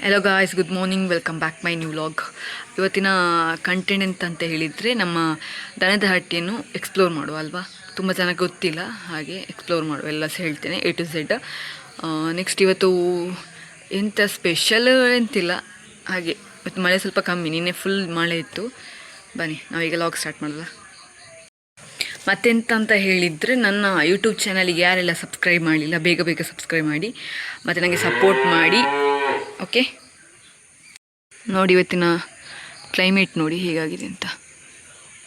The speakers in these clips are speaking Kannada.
Hello guys, good morning, welcome back my new vlog. ಇವತ್ತಿನ ಕಂಟೆಂಟ್ ಅಂತ ಹೇಳಿದರೆ ನಮ್ಮ ದನದ ಹಟ್ಟಿಯನ್ನು ಎಕ್ಸ್ಪ್ಲೋರ್ ಮಾಡುವ ಅಲ್ವಾ. ತುಂಬ ಚೆನ್ನಾಗಿ ಗೊತ್ತಿಲ್ಲ, ಹಾಗೆ ಎಕ್ಸ್ಪ್ಲೋರ್ ಮಾಡುವ ಎಲ್ಲ ಹೇಳ್ತೇನೆ A to Z. ನೆಕ್ಸ್ಟ್ ಇವತ್ತು ಎಂಥ ಸ್ಪೆಷಲ್ ಎಂತಿಲ್ಲ, ಹಾಗೆ ಇವತ್ತು ಮಳೆ ಸ್ವಲ್ಪ ಕಮ್ಮಿ, ನಿನ್ನೆ ಫುಲ್ ಮಳೆ ಇತ್ತು. ಬನ್ನಿ ನಾವೀಗ ವ್ಲಾಗ್ ಸ್ಟಾರ್ಟ್ ಮಾಡೋಲ್ಲ. ಮತ್ತೆಂತ ಅಂತ ಹೇಳಿದರೆ, ನನ್ನ ಯೂಟ್ಯೂಬ್ ಚಾನಲಿಗೆ ಯಾರೆಲ್ಲ ಸಬ್ಸ್ಕ್ರೈಬ್ ಮಾಡಲಿಲ್ಲ ಬೇಗ ಬೇಗ ಸಬ್ಸ್ಕ್ರೈಬ್ ಮಾಡಿ ಮತ್ತು ನನಗೆ ಸಪೋರ್ಟ್ ಮಾಡಿ. ಓಕೆ, ನೋಡಿ ಇವತ್ತಿನ ಕ್ಲೈಮೇಟ್ ನೋಡಿ ಹೇಗಾಗಿದೆ ಅಂತ.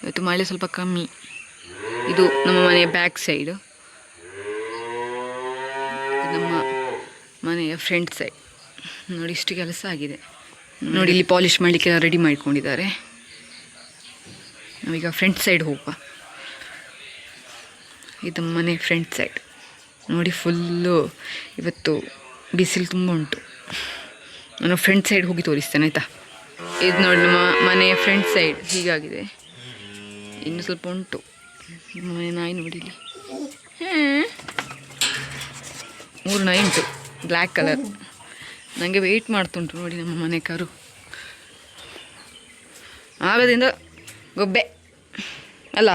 ಇವತ್ತು ಮಳೆ ಸ್ವಲ್ಪ ಕಮ್ಮಿ. ಇದು ನಮ್ಮ ಮನೆಯ ಬ್ಯಾಕ್ ಸೈಡು, ನಮ್ಮ ಮನೆಯ ಫ್ರಂಟ್ ಸೈಡ್. ನೋಡಿ ಇಷ್ಟು ಕೆಲಸ ಆಗಿದೆ. ನೋಡಿ ಇಲ್ಲಿ ಪಾಲಿಷ್ ಮಾಡಲಿಕ್ಕೆಲ್ಲ ರೆಡಿ ಮಾಡಿಕೊಂಡಿದ್ದಾರೆ. ನಾವೀಗ ಫ್ರಂಟ್ ಸೈಡ್ ಹೋಗುವ. ಇದು ಮನೆ ಫ್ರಂಟ್ ಸೈಡ್ ನೋಡಿ, ಫುಲ್ಲು ಇವತ್ತು ಬಿಸಿಲು ತುಂಬ ಉಂಟು. ನಾನು ಫ್ರಂಟ್ ಸೈಡ್ ಹೋಗಿ ತೋರಿಸ್ತೇನೆ ಆಯಿತಾ. ಇದು ನೋಡಿ ನಮ್ಮ ಮನೆಯ ಫ್ರಂಟ್ ಸೈಡ್ ಹೀಗಾಗಿದೆ. ಇನ್ನು ಸ್ವಲ್ಪ ಉಂಟು. ಮನೆ ನಾಯಿ ನೋಡಿಲಿ, 3 ನಾಯಿ ಉಂಟು, ಬ್ಲ್ಯಾಕ್ ಕಲರ್. ನನಗೆ ವೆಯ್ಟ್ ಮಾಡ್ತುಂಟು ನೋಡಿ ನಮ್ಮ ಮನೆ ಕರು. ಆಗದಿಂದ ಗೊಬ್ಬೆ ಅಲ್ಲ.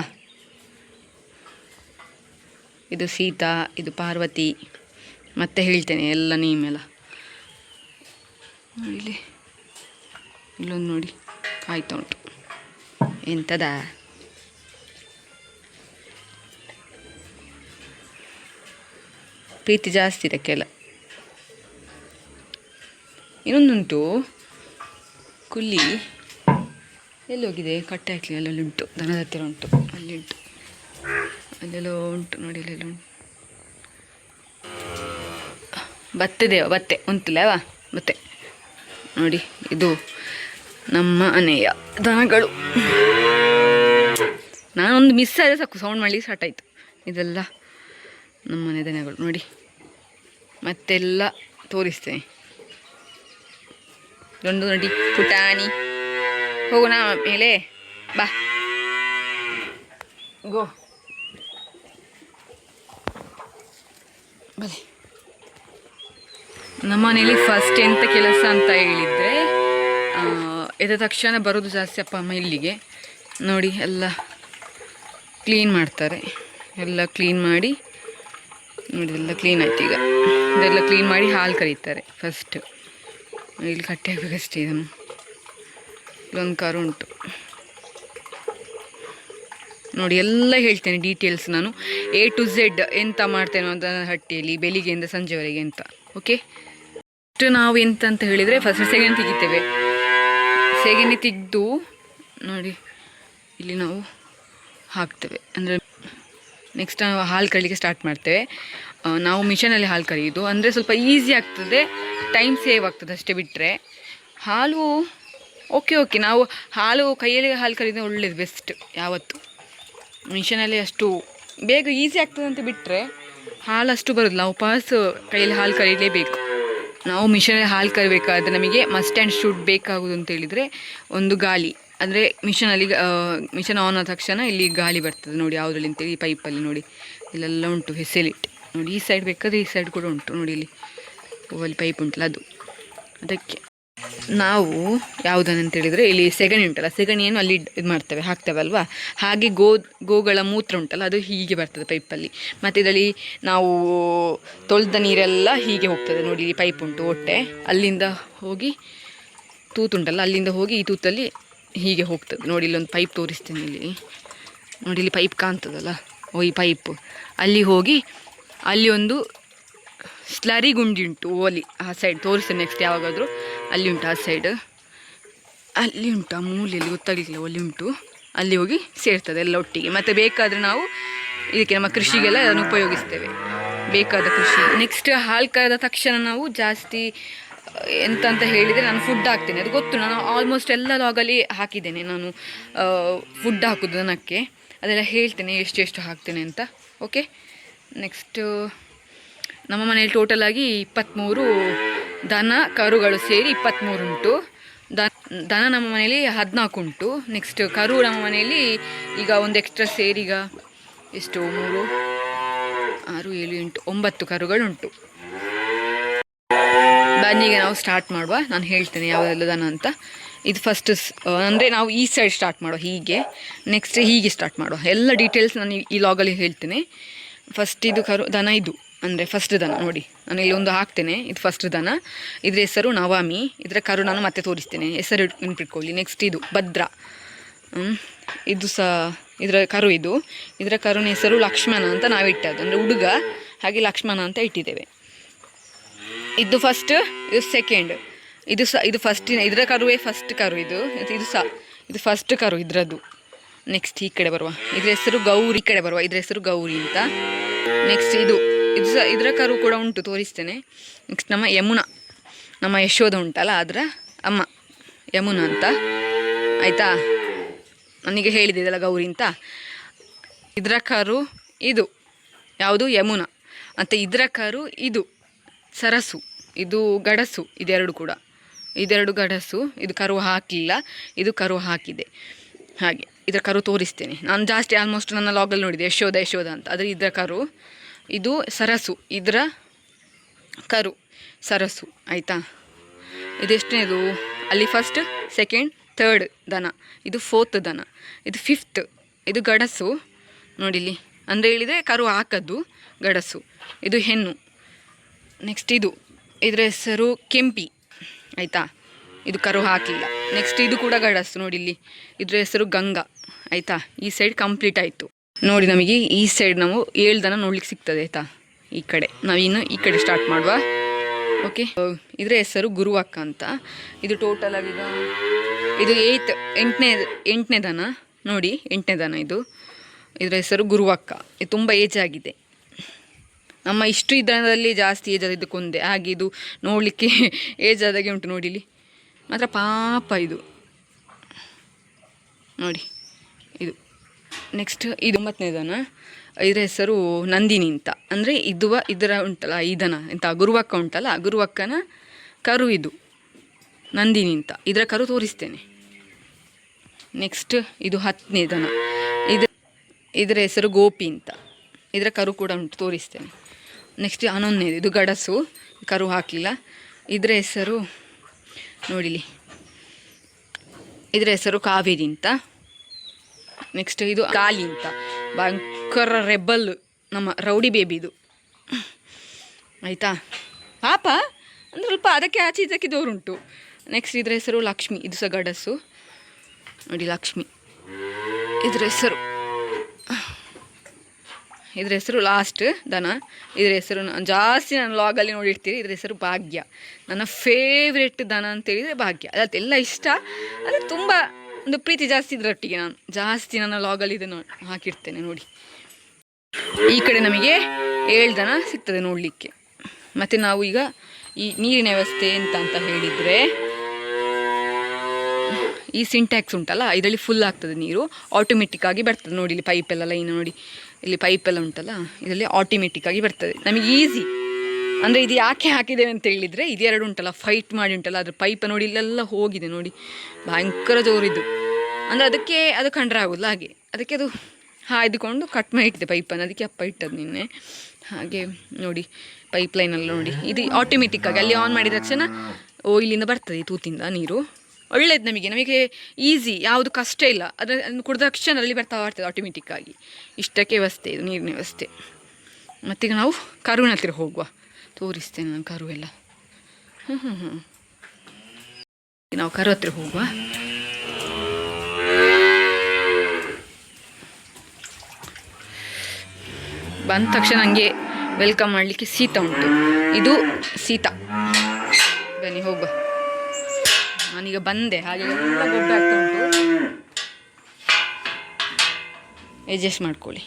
ಇದು ಸೀತಾ, ಇದು ಪಾರ್ವತಿ, ಮತ್ತೆ ಹೇಳ್ತೇನೆ ಎಲ್ಲ ನೇಮೆಲ್ಲ. ಇಲ್ಲಿ ಇಲ್ಲೊಂದು ನೋಡಿ ಕಾಯ್ತಾ ಉಂಟು. ಎಂಥದ ಪ್ರೀತಿ ಜಾಸ್ತಿ ಇದಕ್ಕೆಲ್ಲ. ಇನ್ನೊಂದುಂಟು ಕುಲ್ಲಿ, ಎಲ್ಲಿ ಹೋಗಿದೆ? ಕಟ್ಟೆ ಹಾಕಲಿ, ಅಲ್ಲಲ್ಲಿ ಉಂಟು, ದನದ ಹತ್ತಿರ ಉಂಟು, ಅಲ್ಲಿ ಉಂಟು, ಅಲ್ಲೆಲ್ಲ ಉಂಟು ನೋಡಿ, ಅಲ್ಲೆಲ್ಲ ಉಂಟು. ಬತ್ತೆ ಉಂಟಲ್ಲವಾ ಬತ್ತೆ ನೋಡಿ. ಇದು ನಮ್ಮ ಮನೆಯ ದನಗಳು. ನಾನೊಂದು ಮಿಸ್ ಆದರೆ ಸಾಕು, ಸೌಂಡ್ ಮಾಡಲಿಕ್ಕೆ ಸ್ಟಾರ್ಟ್ ಆಯಿತು. ಇದೆಲ್ಲ ನಮ್ಮ ಮನೆ ದನಗಳು ನೋಡಿ. ಮತ್ತೆಲ್ಲ ತೋರಿಸ್ತೇನೆ. ಇದೊಂದು ನೋಡಿ ಪುಟಾಣಿ. ಹೋಗೋಣ ಮೇಲೆ, ಬಾ ಗೋ ಬನ್ನಿ. ನಮ್ಮ ಮನೇಲಿ ಫಸ್ಟ್ ಎಂಥ ಕೆಲಸ ಅಂತ ಹೇಳಿದರೆ, ಎದ್ದ ತಕ್ಷಣ ಬರೋದು ಜಾಸ್ತಿ ಅಪ್ಪ ಅಮ್ಮ ಇಲ್ಲಿಗೆ. ನೋಡಿ ಎಲ್ಲ ಕ್ಲೀನ್ ಮಾಡ್ತಾರೆ. ಎಲ್ಲ ಕ್ಲೀನ್ ಮಾಡಿ ನೋಡಿ, ಎಲ್ಲ ಕ್ಲೀನ್ ಆಯ್ತು. ಈಗ ಇದೆಲ್ಲ ಕ್ಲೀನ್ ಮಾಡಿ ಹಾಲು ಕರೀತಾರೆ ಫಸ್ಟ್. ಇಲ್ಲಿ ಕಟ್ಟೆ ಹಾಕಬೇಕಷ್ಟೇ. ಇದನ್ನು ಇಲ್ಲೊಂದು ಕಾರು ಉಂಟು ನೋಡಿ. ಎಲ್ಲ ಹೇಳ್ತೇನೆ ಡೀಟೇಲ್ಸ್ ನಾನು, A to Z ಎಂತ ಮಾಡ್ತೇನೆ ಅಂತ ಹಟ್ಟಿಯಲ್ಲಿ ಬೆಳಿಗ್ಗೆಯಿಂದ ಸಂಜೆವರೆಗೆ ಅಂತ. ಓಕೆ, ನಾವು ಎಂತ ಅಂತ ಹೇಳಿದರೆ, ಫಸ್ಟ್ ಸೆಗಣಿ ತೆಗಿತೇವೆ. ಸೆಗಣಿ ತೆಗೆದು ನೋಡಿ ಇಲ್ಲಿ ನಾವು ಹಾಕ್ತೇವೆ. ಅಂದರೆ ನೆಕ್ಸ್ಟ್ ನಾವು ಹಾಲು ಕರೀಲಿಕ್ಕೆ ಸ್ಟಾರ್ಟ್ ಮಾಡ್ತೇವೆ. ನಾವು ಮಿಷನಲ್ಲಿ ಹಾಲು ಕರೆಯೋದು, ಅಂದರೆ ಸ್ವಲ್ಪ ಈಸಿ ಆಗ್ತದೆ, ಟೈಮ್ ಸೇವ್ ಆಗ್ತದೆ ಅಷ್ಟೇ. ಬಿಟ್ಟರೆ ಹಾಲು ಓಕೆ, ನಾವು ಹಾಲು ಕೈಯಲ್ಲಿ ಹಾಲು ಕರೀದ್ರೆ ಒಳ್ಳೇದು, ಬೆಸ್ಟ್ ಯಾವತ್ತು. ಮಿಷನಲ್ಲಿ ಅಷ್ಟು ಬೇಗ ಈಸಿ ಆಗ್ತದೆ ಅಂತ ಬಿಟ್ಟರೆ ಹಾಲು ಅಷ್ಟು ಬರೋದು. ನಾವು ಕೈಯಲ್ಲಿ ಹಾಲು ಕರೀಲೇಬೇಕು. ನಾವು ಮಿಷನಲ್ಲಿ ಹಾಲು ಕರಿಬೇಕಾದ್ರೆ ನಮಗೆ ಮಸ್ಟ್ ಆ್ಯಂಡ್ ಶುಡ್ ಬೇಕಾಗೋದು ಅಂತ ಹೇಳಿದರೆ ಒಂದು ಗಾಳಿ. ಅಂದರೆ ಮಿಷನ್ ಆನ್ ಆದ ತಕ್ಷಣ ಇಲ್ಲಿ ಗಾಳಿ ಬರ್ತದೆ ನೋಡಿ, ಯಾವುದ್ರಲ್ಲಿ ಅಂತೇಳಿ ಈ ಪೈಪಲ್ಲಿ ನೋಡಿ ಇಲ್ಲೆಲ್ಲ ಉಂಟು ಫೆಸಿಲಿಟಿ ನೋಡಿ. ಈ ಸೈಡ್ ಬೇಕಾದರೆ ಈ ಸೈಡ್ ಕೂಡ ಉಂಟು ನೋಡಿ, ಇಲ್ಲಿ ಅಲ್ಲಿ ಪೈಪ್ ಉಂಟಲ್ಲ ಅದು. ಅದಕ್ಕೆ ನಾವು ಯಾವುದನ್ನಂತೇಳಿದರೆ, ಇಲ್ಲಿ ಸೆಗಣಿ ಉಂಟಲ್ಲ, ಸೆಗಣಿಯನ್ನು ಅಲ್ಲಿ ಇದು ಮಾಡ್ತೇವೆ, ಹಾಕ್ತೇವೆ ಅಲ್ವಾ. ಹಾಗೆ ಗೋಗಳ ಮೂತ್ರ ಉಂಟಲ್ಲ, ಅದು ಹೀಗೆ ಬರ್ತದೆ ಪೈಪಲ್ಲಿ. ಮತ್ತು ಇದರಲ್ಲಿ ನಾವು ತೊಳೆದ ನೀರೆಲ್ಲ ಹೀಗೆ ಹೋಗ್ತದೆ ನೋಡಿ. ಈ ಪೈಪ್ ಉಂಟು ಹೊಟ್ಟೆ, ಅಲ್ಲಿಂದ ಹೋಗಿ ತೂತುಂಟಲ್ಲ, ಅಲ್ಲಿಂದ ಹೋಗಿ ಈ ತೂತಲ್ಲಿ ಹೀಗೆ ಹೋಗ್ತದೆ ನೋಡಿ. ಇಲ್ಲೊಂದು ಪೈಪ್ ತೋರಿಸ್ತೇನೆ ಇಲ್ಲಿ ನೋಡಿ. ಇಲ್ಲಿ ಪೈಪ್ ಕಾಣ್ತದಲ್ಲ, ಈ ಪೈಪು ಅಲ್ಲಿ ಹೋಗಿ ಅಲ್ಲಿ ಒಂದು ಸ್ಲರಿ ಗುಂಡಿ ಉಂಟು ಓಲಿ, ಆ ಸೈಡ್ ತೋರಿಸ್ತೇನೆ ನೆಕ್ಸ್ಟ್ ಯಾವಾಗಾದರೂ. ಅಲ್ಲಿ ಉಂಟು ಆ ಸೈಡ್, ಅಲ್ಲಿ ಉಂಟು ಆ ಮೂಲೆಯಲ್ಲಿ ಗೊತ್ತಾಗಲಿಲ್ಲ, ಅಲ್ಲಿ ಉಂಟು. ಅಲ್ಲಿ ಹೋಗಿ ಸೇರ್ತದೆ ಎಲ್ಲ ಒಟ್ಟಿಗೆ. ಮತ್ತು ಬೇಕಾದರೆ ನಾವು ಇದಕ್ಕೆ ನಮ್ಮ ಕೃಷಿಗೆಲ್ಲ ಅದನ್ನು ಉಪಯೋಗಿಸ್ತೇವೆ, ಬೇಕಾದ ಕೃಷಿ. ನೆಕ್ಸ್ಟ್ ಹಾಲು ಕರೆದ ತಕ್ಷಣ ನಾವು ಜಾಸ್ತಿ ಎಂತ ಅಂತ ಹೇಳಿದರೆ, ನಾನು ಫುಡ್ ಹಾಕ್ತೇನೆ. ಅದು ಗೊತ್ತು, ನಾನು ಆಲ್ಮೋಸ್ಟ್ ಎಲ್ಲ ಲಾಗಲ್ಲಿ ಹಾಕಿದ್ದೇನೆ ನಾನು ಫುಡ್ ಹಾಕೋದು ದನಕ್ಕೆ. ಅದೆಲ್ಲ ಹೇಳ್ತೇನೆ ಎಷ್ಟು ಹಾಕ್ತೇನೆ ಅಂತ. ಓಕೆ, ನೆಕ್ಸ್ಟು ನಮ್ಮ ಮನೆಯಲ್ಲಿ ಟೋಟಲಾಗಿ 23 ದನ ಕರುಗಳು ಸೇರಿ 23 ಉಂಟು. ದನ ನಮ್ಮ ಮನೆಯಲ್ಲಿ 14 ಉಂಟು. ನೆಕ್ಸ್ಟ್ ಕರು ನಮ್ಮ ಮನೆಯಲ್ಲಿ ಈಗ ಒಂದು ಎಕ್ಸ್ಟ್ರಾ ಸೇರಿ ಈಗ ಎಷ್ಟು 3 6 7 8 9 ಕರುಗಳುಂಟು. ಬನ್ನಿಗೆ ನಾವು ಸ್ಟಾರ್ಟ್ ಮಾಡುವ. ನಾನು ಹೇಳ್ತೇನೆ ಯಾವುದೆಲ್ಲ ದನ ಅಂತ. ಇದು ಫಸ್ಟ್ ಅಂದರೆ ನಾವು ಈ ಸೈಡ್ ಸ್ಟಾರ್ಟ್ ಮಾಡುವ, ಹೀಗೆ. ನೆಕ್ಸ್ಟ್ ಹೀಗೆ ಸ್ಟಾರ್ಟ್ ಮಾಡುವ. ಎಲ್ಲ ಡೀಟೇಲ್ಸ್ ನಾನು ಈ ಲಾಗಲ್ಲಿ ಹೇಳ್ತೇನೆ. ಫಸ್ಟ್ ಇದು ದನ, ಇದು ಅಂದರೆ ಫಸ್ಟ್ ದನ ನೋಡಿ, ನಾನು ಇಲ್ಲಿ ಒಂದು ಹಾಕ್ತೇನೆ. ಇದು ಫಸ್ಟ್ ದನ, ಇದ್ರ ಹೆಸರು ನವಾಮಿ. ಇದರ ಕರು ನಾನು ಮತ್ತೆ ತೋರಿಸ್ತೇನೆ, ಹೆಸರು ನೆನ್ಪಿಟ್ಕೊಳ್ಳಿ. ನೆಕ್ಸ್ಟ್ ಇದು ಭದ್ರ, ಇದು ಸಹ ಇದರ ಕರು. ಇದರ ಕರುನ ಹೆಸರು ಲಕ್ಷ್ಮಣ ಅಂತ ನಾವು ಇಟ್ಟದ್ದು, ಅಂದರೆ ಹುಡುಗ, ಹಾಗೆ ಲಕ್ಷ್ಮಣ ಅಂತ ಇಟ್ಟಿದ್ದೇವೆ. ಇದು ಫಸ್ಟ್, ಇದು ಸೆಕೆಂಡ್, ಇದು ಫಸ್ಟಿನ, ಇದರ ಕರುವೇ ಫಸ್ಟ್ ಕರು. ಇದು ಫಸ್ಟ್ ಕರು ಇದರದ್ದು. ನೆಕ್ಸ್ಟ್ ಈ ಕಡೆ ಬರುವ, ಇದ್ರ ಹೆಸರು ಗೌರಿ. ಈ ಕಡೆ ಬರುವ, ಇದ್ರ ಹೆಸರು ಗೌರಿ ಅಂತ. ನೆಕ್ಸ್ಟ್ ಇದು ಇದರ ಕರು ಕೂಡ ಉಂಟು, ತೋರಿಸ್ತೇನೆ. ನೆಕ್ಸ್ಟ್ ನಮ್ಮ ಯಮುನಾ, ನಮ್ಮ ಯಶೋಧ ಉಂಟಲ್ಲ ಅದರ ಅಮ್ಮ ಯಮುನಾ ಅಂತ, ಆಯಿತಾ. ನನಗೆ ಹೇಳಿದೆ ಇದೆಲ್ಲ ಗೌರಿ ಅಂತ. ಇದರ ಕರು ಇದು ಯಾವುದು, ಯಮುನಾ. ಮತ್ತು ಇದರ ಕರು ಇದು ಸರಸು, ಇದು ಗಡಸು. ಇದೆರಡು ಗಡಸು. ಇದು ಕರು ಹಾಕಲಿಲ್ಲ, ಇದು ಕರು ಹಾಕಿದೆ. ಹಾಗೆ ಇದರ ಕರು ತೋರಿಸ್ತೇನೆ. ನಾನು ಜಾಸ್ತಿ ಆಲ್ಮೋಸ್ಟ್ ನನ್ನ ಲಾಗಲ್ಲಿ ನೋಡಿದೆ ಯಶೋಧ ಅಂತ. ಆದರೆ ಇದರ ಕರು ಇದು ಸರಸು, ಇದರ ಕರು ಸರಸು, ಆಯಿತಾ. ಇದೆಷ್ಟನೇದು ಅಲ್ಲಿ, ಫಸ್ಟ್, ಸೆಕೆಂಡ್, ಥರ್ಡ್ ದನ. ಇದು ಫೋರ್ತ್ ದನ. ಇದು ಫಿಫ್ತ್, ಇದು ಗಡಸು ನೋಡಿಲಿ. ಅಂದರೆ ಹೇಳಿದರೆ ಕರು ಹಾಕದ್ದು ಗಡಸು. ಇದು ಹೆಣ್ಣು. ನೆಕ್ಸ್ಟ್ ಇದರ ಹೆಸರು ಕೆಂಪಿ, ಆಯಿತಾ. ಇದು ಕರು ಹಾಕಲಿಲ್ಲ. ನೆಕ್ಸ್ಟ್ ಇದು ಕೂಡ ಗಡಸು ನೋಡಿಲ್ಲಿ, ಇದರ ಹೆಸರು ಗಂಗಾ, ಆಯಿತಾ. ಈ ಸೈಡ್ ಕಂಪ್ಲೀಟ್ ಆಯಿತು ನೋಡಿ. ನಮಗೆ ಈ ಸೈಡ್ ನಾವು 7 ದನ ನೋಡ್ಲಿಕ್ಕೆ ಸಿಗ್ತದೆ, ಆಯಿತಾ. ಈ ಕಡೆ ನಾವಿನ್ನು ಈ ಕಡೆ ಸ್ಟಾರ್ಟ್ ಮಾಡುವ. ಓಕೆ, ಇದರ ಹೆಸರು ಗುರುವಕ್ಕ ಅಂತ. ಇದು ಟೋಟಲ್ ಆಗಿ ಇದು ಎಂಟನೇ ದನ ನೋಡಿ, 8ನೇ ದನ ಇದು. ಇದರ ಹೆಸರು ಗುರುವಕ್ಕ. ಇದು ತುಂಬ ಏಜ್ ಆಗಿದೆ. ನಮ್ಮ ಇಷ್ಟು ಇದರಲ್ಲಿ ಜಾಸ್ತಿ ಏಜ್ ಆದದ್ದಕ್ಕೊಂದೇ, ಹಾಗೆ ಇದು ನೋಡಲಿಕ್ಕೆ ಏಜ್ ಆದಾಗೆ ಉಂಟು ನೋಡಿಲಿ. ಮಾತ್ರ ಪಾಪ ಇದು ನೋಡಿ, ಇದು. ನೆಕ್ಸ್ಟ್ ಇದು 9ನೇ ದನ. ಇದರ ಹೆಸರು ನಂದಿನಿ ಅಂತ. ಅಂದರೆ ಇದರ ಉಂಟಲ್ಲ ಈ ದನ ಎಂತ, ಗುರುವಕ್ಕ ಉಂಟಲ್ಲ, ಗುರುವಕ್ಕನ ಕರು ಇದು ನಂದಿನಿ ಅಂತ. ಇದರ ಕರು ತೋರಿಸ್ತೇನೆ. ನೆಕ್ಸ್ಟ್ ಇದು 10ನೇ ದನ. ಇದರ ಹೆಸರು ಗೋಪಿ ಅಂತ. ಇದರ ಕರು ಕೂಡ ಉಂಟು, ತೋರಿಸ್ತೇನೆ. ನೆಕ್ಸ್ಟ್ 11ನೇದು, ಇದು ಗಡಸು, ಕರು ಹಾಕಲಿಲ್ಲ. ಇದರ ಹೆಸರು ನೋಡಿಲಿ, ಇದರ ಹೆಸರು ಕಾವೇರಿ ಅಂತ. ನೆಕ್ಸ್ಟ್ ಇದು ಕಾಲಿ ಅಂತ, ಭಯಂಕರ ರೆಬಲ್, ನಮ್ಮ ರೌಡಿ ಬೇಬಿ ಇದು, ಆಯಿತಾ. ಪಾಪ ಅಂದರೆ ಸ್ವಲ್ಪ ಅದಕ್ಕೆ ಆಚೆ ಇದಕ್ಕೆ ದೂರುಂಟು. ನೆಕ್ಸ್ಟ್ ಇದರ ಹೆಸರು ಲಕ್ಷ್ಮಿ, ಇದು ಸಹ ಗಡಸು ನೋಡಿ, ಲಕ್ಷ್ಮಿ ಇದರ ಹೆಸರು ಲಾಸ್ಟ್ ದನ. ಇದರ ಹೆಸರು ಜಾಸ್ತಿ ನಾನು ಲಾಗಲ್ಲಿ ನೋಡಿರ್ತೀರಿ. ಇದರ ಹೆಸರು ಭಾಗ್ಯ. ನನ್ನ ಫೇವ್ರೆಟ್ ದನ ಅಂತೇಳಿದರೆ ಭಾಗ್ಯ. ಅದೆಲ್ಲ ಇಷ್ಟ, ಆದರೆ ತುಂಬ ಒಂದು ಪ್ರೀತಿ ಜಾಸ್ತಿ ಇದರೊಟ್ಟಿಗೆ. ನಾನು ಜಾಸ್ತಿ ನನ್ನ ಲಾಗಲ್ಲಿ ಇದನ್ನು ಹಾಕಿರ್ತೇನೆ ನೋಡಿ. ಈ ಕಡೆ ನಮಗೆ 7 ದನ ಸಿಗ್ತದೆ ನೋಡಲಿಕ್ಕೆ. ಮತ್ತು ನಾವು ಈಗ ಈ ನೀರಿನ ವ್ಯವಸ್ಥೆ ಅಂತ ಹೇಳಿದರೆ, ಈ ಸಿಂಟ್ಯಾಕ್ಸ್ ಉಂಟಲ್ಲ, ಇದರಲ್ಲಿ ಫುಲ್ ಆಗ್ತದೆ ನೀರು, ಆಟೋಮೆಟಿಕ್ಕಾಗಿ ಬರ್ತದೆ ನೋಡಿ. ಇಲ್ಲಿ ಪೈಪೆಲ್ಲ ಲೈನ್ ನೋಡಿ, ಇಲ್ಲಿ ಪೈಪೆಲ್ಲ ಉಂಟಲ್ಲ, ಇದರಲ್ಲಿ ಆಟೋಮೆಟಿಕ್ಕಾಗಿ ಬರ್ತದೆ. ನಮಗೆ ಈಸಿ. ಅಂದರೆ ಇದು ಯಾಕೆ ಹಾಕಿದ್ದೇವೆ ಅಂತ ಹೇಳಿದರೆ, ಇದೆರಡು ಉಂಟಲ್ಲ ಫೈಟ್ ಮಾಡಿ ಉಂಟಲ್ಲ, ಅದ್ರ ಪೈಪ್ ನೋಡಿ ಇಲ್ಲೆಲ್ಲ ಹೋಗಿದೆ ನೋಡಿ, ಭಯಂಕರ ಜೋರಿದ್ದು. ಅಂದರೆ ಅದಕ್ಕೆ ಅದು ಕಂಡ್ರೆ ಆಗೋಲ್ಲ, ಹಾಗೆ ಅದಕ್ಕೆ ಅದು ಹಾಯ್ದುಕೊಂಡು ಕಟ್ ಮಾಡಿ ಇಟ್ಟಿದೆ ಪೈಪನ್ನು. ಅದಕ್ಕೆ ಅಪ್ಪ ಇಟ್ಟದ್ದು ನಿನ್ನೆ. ಹಾಗೆ ನೋಡಿ ಪೈಪ್ ಲೈನೆಲ್ಲ ನೋಡಿ, ಇದು ಆಟೋಮೆಟಿಕ್ಕಾಗಿ ಅಲ್ಲಿ ಆನ್ ಮಾಡಿದ ತಕ್ಷಣ ಇಲ್ಲಿಂದ ಬರ್ತದೆ, ಈ ತೂತಿಂದ ನೀರು. ಒಳ್ಳೇದು, ನಮಗೆ ಈಸಿ, ಯಾವುದು ಕಷ್ಟ ಇಲ್ಲ. ಅದನ್ನು ಕುಡಿದ ತಕ್ಷಣದಲ್ಲಿ ಬರ್ತಾ ಬರ್ತದೆ ಆಟೋಮೆಟಿಕ್ಕಾಗಿ. ಇಷ್ಟಕ್ಕೆ ವ್ಯವಸ್ಥೆ ಇದು, ನೀರಿನ ವ್ಯವಸ್ಥೆ. ಮತ್ತೀಗ ನಾವು ಕರುವಿನ ಹತ್ತಿರ ಹೋಗುವ, ತೋರಿಸ್ತೇನೆ ನಾನು ಕರು ಎಲ್ಲ. ನಾವು ಕರು ಹತ್ತಿರ ಹೋಗುವ. ಬಂದ ತಕ್ಷಣ ನನಗೆ ವೆಲ್ಕಮ್ ಮಾಡಲಿಕ್ಕೆ ಸೀತಾ ಉಂಟು. ಇದು ಸೀತಾ. ಬನ್ನಿ ಹೋಗುವ. ನಾನೀಗ ಬಂದೆ, ಹಾಗೆ ಎಲ್ಲ ಗೊಬ್ಬರ ಆಗ್ತಾ ಉಂಟು, ಅಡ್ಜಸ್ಟ್ ಮಾಡ್ಕೊಳ್ಳಿ.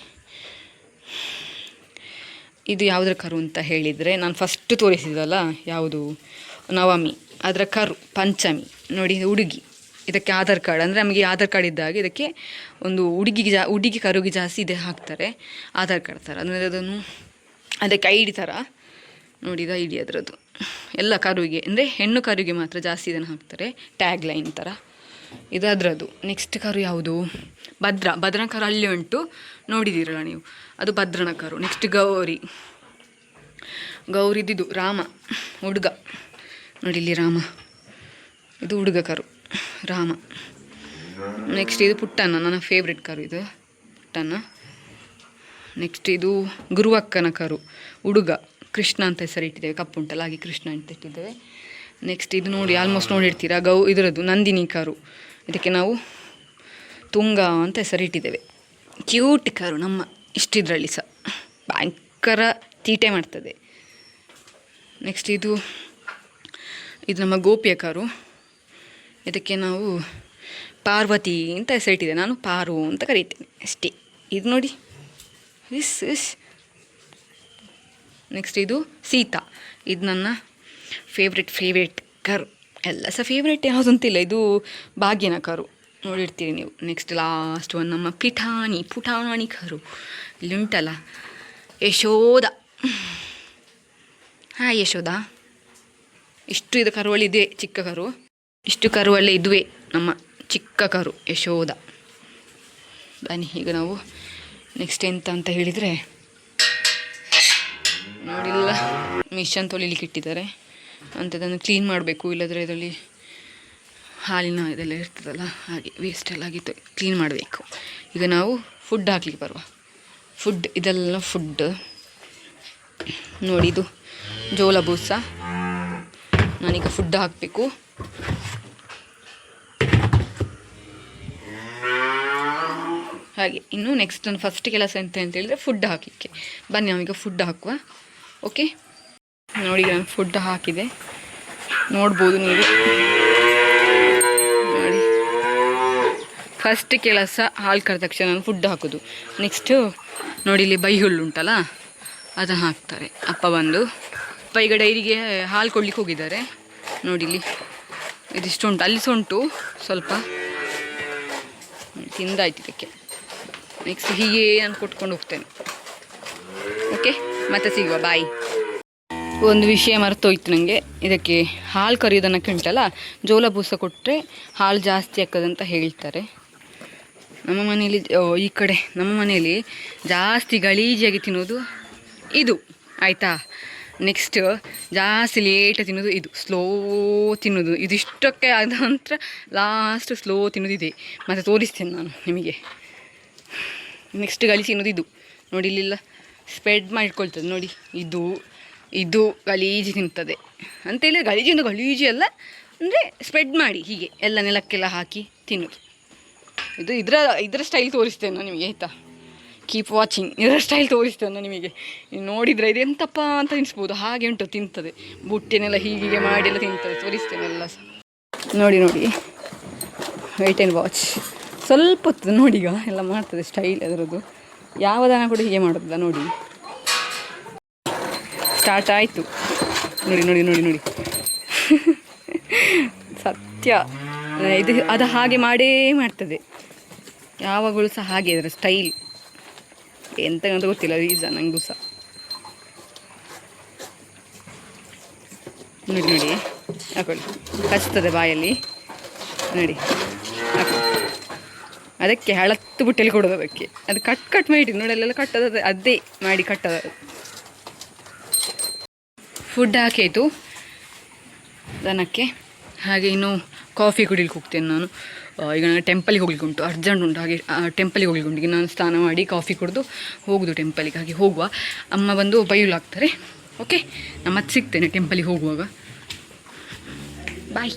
ಇದು ಯಾವುದರ ಕರು ಅಂತ ಹೇಳಿದರೆ, ನಾನು ಫಸ್ಟ್ ತೋರಿಸಿದಲ್ಲ ಯಾವುದು ನವಮಿ, ಅದರ ಕರು ಪಂಚಮಿ ನೋಡಿ, ಹುಡುಗಿ. ಇದಕ್ಕೆ ಆಧಾರ್ ಕಾರ್ಡ್, ಅಂದರೆ ನಮಗೆ ಆಧಾರ್ ಕಾರ್ಡ್ ಇದ್ದಾಗ ಇದಕ್ಕೆ ಒಂದು ಹುಡುಗಿ ಕರುಗೆ ಜಾಸ್ತಿ ಇದೆ ಹಾಕ್ತಾರೆ, ಆಧಾರ್ ಕಾರ್ಡ್ ಥರ. ಅಂದರೆ ಅದನ್ನು ಅದಕ್ಕೆ ಐ ಡಿ ಥರ ನೋಡಿ, ಇದು ಐ ಡಿ ಅದರದ್ದು ಎಲ್ಲ ಕರುವಿಗೆ, ಅಂದರೆ ಹೆಣ್ಣು ಕರುವಿಗೆ ಮಾತ್ರ ಜಾಸ್ತಿ ಇದನ್ನು ಹಾಕ್ತಾರೆ, ಟ್ಯಾಗ್ ಲೈನ್ ಥರ. ಇದು ಅದರದ್ದು. ನೆಕ್ಸ್ಟ್ ಕರು ಯಾವುದು, ಭದ್ರನ ಕರು ಅಲ್ಲಿ ಉಂಟು ನೋಡಿದ್ದೀರಲ್ಲ ನೀವು, ಅದು ಭದ್ರನ ಕರು. ನೆಕ್ಸ್ಟ್ ಗೌರಿದಿದು ರಾಮ ಹುಡುಗ, ನೋಡಿ ಇಲ್ಲಿ ರಾಮ, ಇದು ಹುಡುಗ ಕರು ರಾಮ. ನೆಕ್ಸ್ಟ್ ಇದು ಪುಟ್ಟಣ್ಣ, ನನ್ನ ಫೇವ್ರೆಟ್ ಕರು ಇದು ಪುಟ್ಟಣ್ಣ. ನೆಕ್ಸ್ಟ್ ಇದು ಗುರುವಕ್ಕನ ಕರು ಹುಡುಗ, ಕೃಷ್ಣ ಅಂತ ಹೆಸರಿಟ್ಟಿದ್ದೇವೆ, ಕಪ್ಪು ಉಂಟಲ್ಲ ಹಾಗೆ ಕೃಷ್ಣ ಅಂತ ಇಟ್ಟಿದ್ದೇವೆ. ನೆಕ್ಸ್ಟ್ ಇದು ನೋಡಿ ಆಲ್ಮೋಸ್ಟ್ ನೋಡಿರ್ತೀರಾ, ಇದರದ್ದು ನಂದಿನಿ ಕರು, ಇದಕ್ಕೆ ನಾವು ತುಂಗ ಅಂತ ಹೆಸರಿಟ್ಟಿದ್ದೇವೆ. ಕ್ಯೂಟ್ ಕರು ನಮ್ಮ ಇಷ್ಟಿದ್ರಲ್ಲಿ ಸಹ ಭಯಂಕರ ತೀಟೆ ಮಾಡ್ತದೆ. ನೆಕ್ಸ್ಟ್ ಇದು ನಮ್ಮ ಗೋಪಿಯ ಕರು, ಇದಕ್ಕೆ ನಾವು ಪಾರ್ವತಿ ಅಂತ ಹೆಸರಿಟ್ಟಿದೆ, ನಾನು ಪಾರು ಅಂತ ಕರೀತೇನೆ ಅಷ್ಟೇ. ಇದು ನೋಡಿ ಇಸ್. ನೆಕ್ಸ್ಟ್ ಇದು ಸೀತಾ, ಇದು ನನ್ನ ಫೇವ್ರೆಟ್ ಕರು. ಎಲ್ಲ ಸಹ ಫೇವ್ರೆಟ್ ಯಾವುದಂತಿಲ್ಲ, ಇದು ಭಾಗ್ಯನ ಕರು ನೋಡಿರ್ತೀರಿ ನೀವು. ನೆಕ್ಸ್ಟ್ ಲಾಸ್ಟ್ ಒಂದು ನಮ್ಮ ಪುಟಾಣಿ ಕರು, ಇಲ್ಲಿ ಉಂಟಲ್ಲ ಯಶೋಧ. ಹಾಂ ಯಶೋಧ, ಇಷ್ಟು ಇದು ಕರುವಳಿದೆ ಚಿಕ್ಕ ಕರು, ಇಷ್ಟು ಕರುವಲ್ಲೇ ಇದುವೇ ನಮ್ಮ ಚಿಕ್ಕ ಕರು ಯಶೋಧ. ಬನ್ನಿ ಈಗ ನಾವು ನೆಕ್ಸ್ಟ್ ಎಂತ ಅಂತ ಹೇಳಿದರೆ, ನೋಡಿಲ್ಲ ಮಿಷನ್ ತೊಳಿಲಿಕ್ಕೆ ಇಟ್ಟಿದ್ದಾರೆ, ಅಂಥದ್ದನ್ನು ಕ್ಲೀನ್ ಮಾಡಬೇಕು, ಇಲ್ಲದ್ರೆ ಇದರಲ್ಲಿ ಹಾಲಿನ ಇದೆಲ್ಲ ಇರ್ತದಲ್ಲ ಹಾಗೆ ವೇಸ್ಟ್ ಎಲ್ಲ ಆಗಿತ್ತು, ಕ್ಲೀನ್ ಮಾಡಬೇಕು. ಈಗ ನಾವು ಫುಡ್ ಹಾಕ್ಲಿಕ್ಕೆ ಬರುವ. ಇದೆಲ್ಲ ಫುಡ್ ನೋಡಿ, ಇದು ಜೋಳ ಬೂಸ. ನಾನೀಗ ಫುಡ್ ಹಾಕಬೇಕು. ಹಾಗೆ ಇನ್ನು ನೆಕ್ಸ್ಟ್ ನನ್ನ ಫಸ್ಟ್ ಕೆಲಸ ಎಂತ ಅಂತ ಹೇಳಿದರೆ ಫುಡ್ ಹಾಕಲಿಕ್ಕೆ. ಬನ್ನಿ ನಾವೀಗ ಫುಡ್ ಹಾಕುವ. ಓಕೆ, ನೋಡಿ ನಾನು ಫುಡ್ ಹಾಕಿದೆ, ನೋಡ್ಬೋದು ನೀವು. ನೋಡಿ ಫಸ್ಟ್ ಕೆಲಸ ಹಾಲು ಕರೆದ ತಕ್ಷಣ ನಾನು ಫುಡ್ ಹಾಕೋದು. ನೆಕ್ಸ್ಟು ನೋಡಿ ಇಲ್ಲಿ ಬೈಹುಲ್ಲು ಉಂಟಲ್ಲ ಅದನ್ನು ಹಾಕ್ತಾರೆ ಅಪ್ಪ ಬಂದು. ಅಪ್ಪ ಈಗ ಡೈರಿಗೆ ಹಾಲು ಕೊಡ್ಲಿಕ್ಕೆ ಹೋಗಿದ್ದಾರೆ. ನೋಡಿ ಇಲ್ಲಿ ಇದಿಷ್ಟು ಉಂಟು, ಅಲ್ಲಿ ಸಹ ಉಂಟು ಸ್ವಲ್ಪ, ತಿಂದಾಯ್ತು ಇದಕ್ಕೆ. ನೆಕ್ಸ್ಟ್ ಹೀಗೆ ನಾನು ಕೊಟ್ಕೊಂಡು ಹೋಗ್ತೇನೆ. ಓಕೆ, ಮತ್ತೆ ಸಿಗುವ, ಬಾಯ್. ಒಂದು ವಿಷಯ ಮರ್ತೋಯ್ತು ನನಗೆ, ಇದಕ್ಕೆ ಹಾಲು ಕರಿಯೋದನ್ನಕ್ಕೆ ಉಂಟಲ್ಲ ಜೋಳ ಬೂಸ ಕೊಟ್ಟರೆ ಹಾಲು ಜಾಸ್ತಿ ಆಗ್ತದಂತ ಹೇಳ್ತಾರೆ. ನಮ್ಮ ಮನೆಯಲ್ಲಿ ಈ ಕಡೆ ನಮ್ಮ ಮನೆಯಲ್ಲಿ ಜಾಸ್ತಿ ಗಲೀಜಾಗಿ ತಿನ್ನೋದು ಇದು, ಆಯಿತಾ. ನೆಕ್ಸ್ಟ್ ಜಾಸ್ತಿ ಲೇಟ್ ತಿನ್ನೋದು ಇದು, ಸ್ಲೋ ತಿನ್ನೋದು ಇದಿಷ್ಟಕ್ಕೆ. ಆದ ನಂತರ ಲಾಸ್ಟ್ ಸ್ಲೋ ತಿನ್ನೋದು ಇದೆ. ಮತ್ತು ತೋರಿಸ್ತೇನೆ ನಾನು ನಿಮಗೆ. ನೆಕ್ಸ್ಟ್ ಗಲೀಜು ತಿನ್ನೋದು ಇದು ನೋಡಿ, ಇಲ್ಲಿಲ್ಲ ಸ್ಪ್ರೆಡ್ ಮಾಡಿಕೊಳ್ತದೆ ನೋಡಿ, ಇದು ಗಲೀಜು ತಿಂತದೆ ಅಂತೇಳಿ. ಗಲೀಜು ಅಲ್ಲ ಅಂದರೆ ಸ್ಪ್ರೆಡ್ ಮಾಡಿ ಹೀಗೆ ಎಲ್ಲ ನೆಲಕ್ಕೆಲ್ಲ ಹಾಕಿ ತಿನ್ನೋದು. ಇದರ ಸ್ಟೈಲ್ ತೋರಿಸ್ತೇನೆ ನಾನು ನಿಮಗೆ, ಆಯಿತಾ. ಕೀಪ್ ವಾಚಿಂಗ್, ಇದರ ಸ್ಟೈಲ್ ತೋರಿಸ್ತೇನೆ ನಾನು ನಿಮಗೆ. ನೋಡಿದರೆ ಇದೆಂತಪ್ಪ ಅಂತ ತಿನ್ನಿಸ್ಬೋದು, ಹಾಗೆ ಉಂಟು ತಿಂತದೆ. ಬುಟ್ಟಿನೆಲ್ಲ ಹೀಗೆ ಮಾಡಿ ಎಲ್ಲ ತಿಂತದೆ, ತೋರಿಸ್ತೇನೆ ಎಲ್ಲ ಸಹ. ನೋಡಿ ವೇಟ್ ಆ್ಯಂಡ್ ವಾಚ್. ಸ್ವಲ್ಪ ಹೊತ್ತು ನೋಡಿ, ಈಗ ಎಲ್ಲ ಮಾಡ್ತದೆ ಸ್ಟೈಲ್ ಅದರದ್ದು. ಯಾವ ದನ ಕೂಡ ಹೀಗೆ ಮಾಡೋದಿಲ್ಲ ನೋಡಿ. ಸ್ಟಾರ್ಟ್ ಆಯಿತು ನೋಡಿ ಸತ್ಯ ಅದು ಹಾಗೆ ಮಾಡೇ ಮಾಡ್ತದೆ ಯಾವಾಗಲೂ ಸಹ, ಹಾಗೆ ಅದರ ಸ್ಟೈಲ್. ಎಂತಂತ ಗೊತ್ತಿಲ್ಲ ರೀಸನ್ ನನಗೂ ಸಹ. ನೋಡಿ ಹಾಕೊಳ್ಳಿ, ಹಚ್ತದೆ ಬಾಯಲ್ಲಿ ನೋಡಿ. ಅದಕ್ಕೆ ಹಳತ್ತು ಬುಟ್ಟೆಯಲ್ಲಿ ಕೊಡೋದು ಅದಕ್ಕೆ. ಅದು ಕಟ್ ಮಾಡಿ ನೋಡಿ, ಅಲ್ಲೆಲ್ಲ ಕಟ್ಟದ ಅದೇ ಮಾಡಿ ಕಟ್ಟದ. ಫುಡ್ ಹಾಕಾಯಿತು ದನಕ್ಕೆ. ಹಾಗೆ ಇನ್ನು ಕಾಫಿ ಕುಡಿಲಿಕ್ಕೆ ಹೋಗ್ತೇನೆ ನಾನು. ಈಗ ನನಗೆ ಟೆಂಪಲಿಗೆ ಹೋಗ್ಲಿಕ್ಕೆ ಉಂಟು, ಅರ್ಜೆಂಟ್ ಉಂಟು. ಹಾಗೆ ಟೆಂಪಲಿಗೆ ಹೋಗ್ಲಿಕ್ಕೆ ಉಂಟು. ಈಗ ನಾನು ಸ್ನಾನ ಮಾಡಿ ಕಾಫಿ ಕುಡಿದು ಹೋಗೋದು ಟೆಂಪಲಿಗೆ. ಹಾಗೆ ಹೋಗುವ, ಅಮ್ಮ ಬಂದು ಬೈಲು ಹಾಕ್ತಾರೆ. ಓಕೆ, ನಾನು ಮತ್ತೆ ಸಿಗ್ತೇನೆ ಟೆಂಪಲಿಗೆ ಹೋಗುವಾಗ. ಬಾಯ್.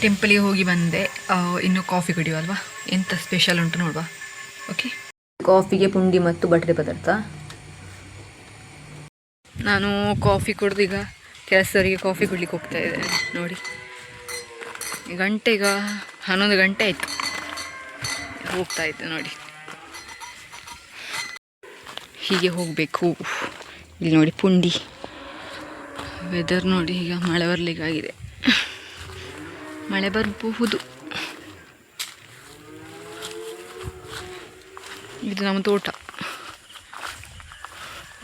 ಟೆಂಪಲಿಗೆ ಹೋಗಿ ಬಂದೆ. ಇನ್ನು ಕಾಫಿ ಕುಡಿಯುವಲ್ವಾ, ಎಂಥ ಸ್ಪೆಷಲ್ ಉಂಟು ನೋಡುವ. ಓಕೆ, ಕಾಫಿಗೆ ಪುಂಡಿ ಮತ್ತು ಬಟರೆ ಪದಾರ್ಥ. ನಾನು ಕಾಫಿ ಕುಡಿದು ಈಗ ಕೆಲಸದವರಿಗೆ ಕಾಫಿ ಕುಡ್ಲಿಕ್ಕೆ ಹೋಗ್ತಾ ಇದ್ದೇನೆ ನೋಡಿ. ಗಂಟೆ ಈಗ 11 ಗಂಟೆ ಆಯಿತು, ಹೋಗ್ತಾ ಇದ್ದೆ ನೋಡಿ. ಹೀಗೆ ಹೋಗಬೇಕು. ಇಲ್ಲಿ ನೋಡಿ ಪುಂಡಿ. ವೆದರ್ ನೋಡಿ, ಈಗ ಮಳೆ ಬರಲಿಕ್ಕಾಗಿದೆ, ಮಳೆ ಬರಬಹುದು. ಇದು ನಮ್ಮ ತೋಟ